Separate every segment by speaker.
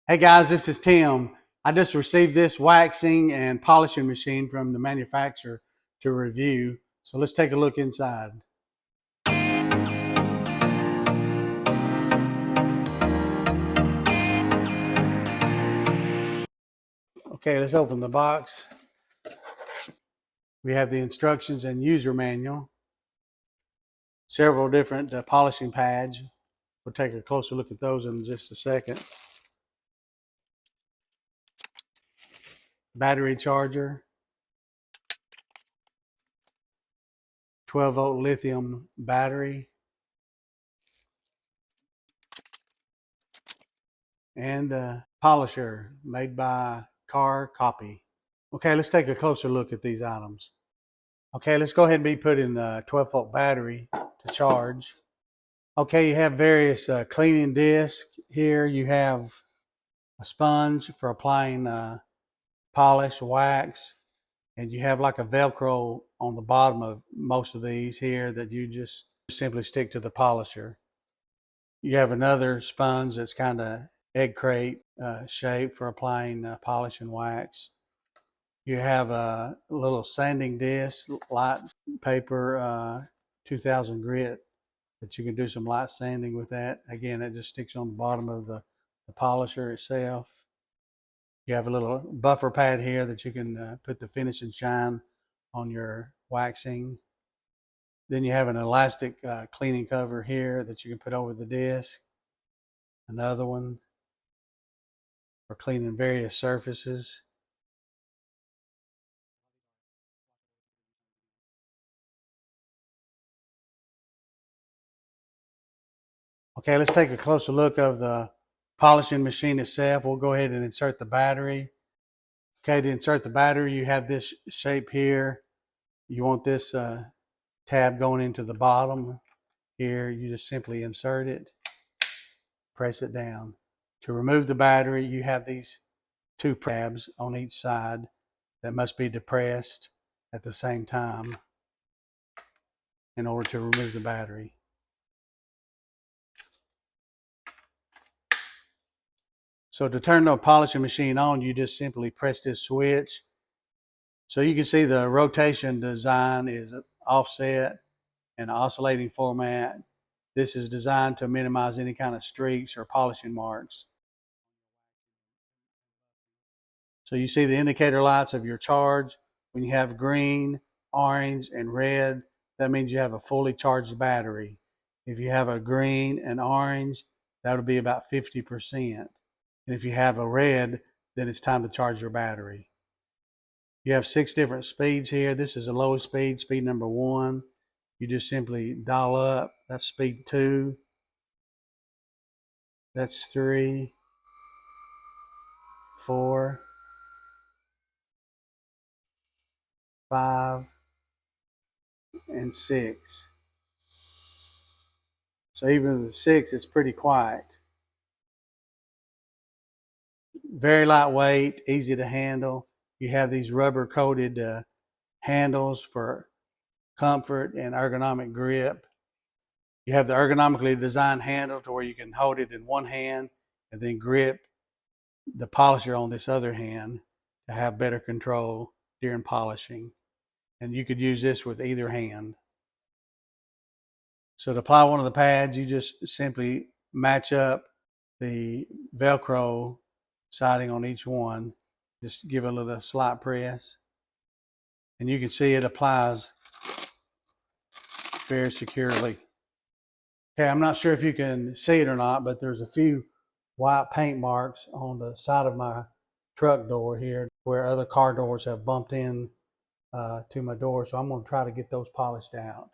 Speaker 1: Hey guys, this is Tim. I just received this waxing and polishing machine from the manufacturer to review. So let's take a look inside. Okay, let's open the box. We have the instructions and user manual. Several different polishing pads. We'll take a closer look at those in just a second. Battery charger. 12-volt lithium battery. And the polisher made by Car Copy. Okay, let's take a closer look at these items. Okay, let's go ahead and be putting the 12-volt battery to charge. Okay, you have various cleaning discs. Here you have a sponge for applying polish, wax, and you have like a Velcro on the bottom of most of these here that you just simply stick to the polisher. You have another sponge that's kind of egg crate shape for applying polish and wax. You have a little sanding disc, light paper, 2000 grit, that you can do some light sanding with that. Again, it just sticks on the bottom of the polisher itself. You have a little buffer pad here that you can put the finish and shine on your waxing. Then you have an elastic cleaning cover here that you can put over the disc. Another one for cleaning various surfaces. Okay, let's take a closer look of the polishing machine itself. We'll go ahead and insert the battery. Okay, to insert the battery, you have this shape here. You want this tab going into the bottom here. You just simply insert it, press it down. To remove the battery, you have these two tabs on each side that must be depressed at the same time in order to remove the battery. So to turn the polishing machine on, you just simply press this switch. So you can see the rotation design is offset and oscillating format. This is designed to minimize any kind of streaks or polishing marks. So you see the indicator lights of your charge. When you have green, orange, and red, that means you have a fully charged battery. If you have a green and orange, that'll be about 50%. And if you have a red, then it's time to charge your battery. You have 6 different speeds here. This is the lowest speed, speed number 1. You just simply dial up. That's speed 2. That's 3, 4, 5, and 6. So even with 6, it's pretty quiet. Very lightweight, easy to handle. You have these rubber coated handles for comfort and ergonomic grip. You have the ergonomically designed handle to where you can hold it in one hand and then grip the polisher on this other hand to have better control during polishing. And you could use this with either hand. So to apply one of the pads, you just simply match up the Velcro siding on each one. Just give it a little slight press. And you can see it applies very securely. Okay, I'm not sure if you can see it or not, but there's a few white paint marks on the side of my truck door here where other car doors have bumped in to my door. So I'm going to try to get those polished out.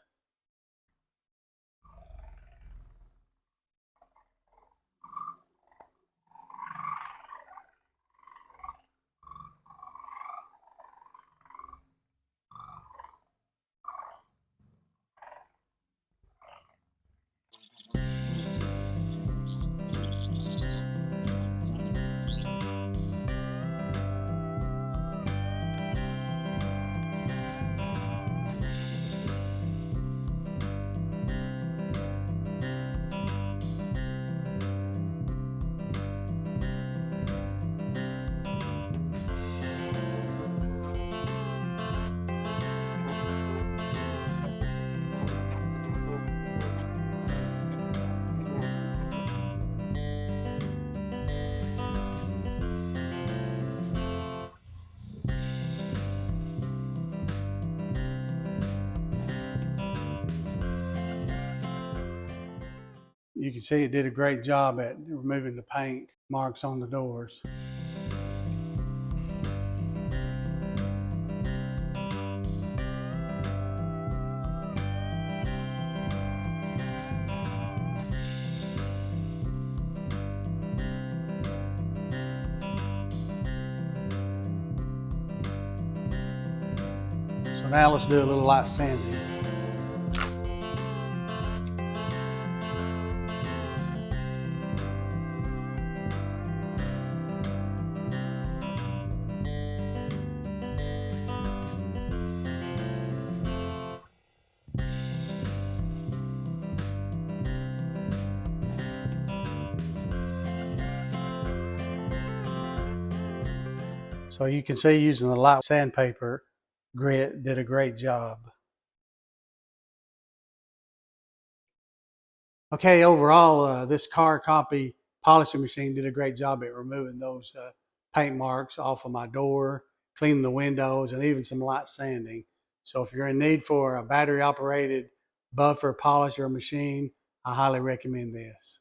Speaker 1: You can see it did a great job at removing the paint marks on the doors. So now let's do a little light sanding. So you can see using the light sandpaper grit did a great job. Okay, overall, this car copy polishing machine did a great job at removing those paint marks off of my door, cleaning the windows, and even some light sanding. So if you're in need for a battery operated buffer polisher machine, I highly recommend this.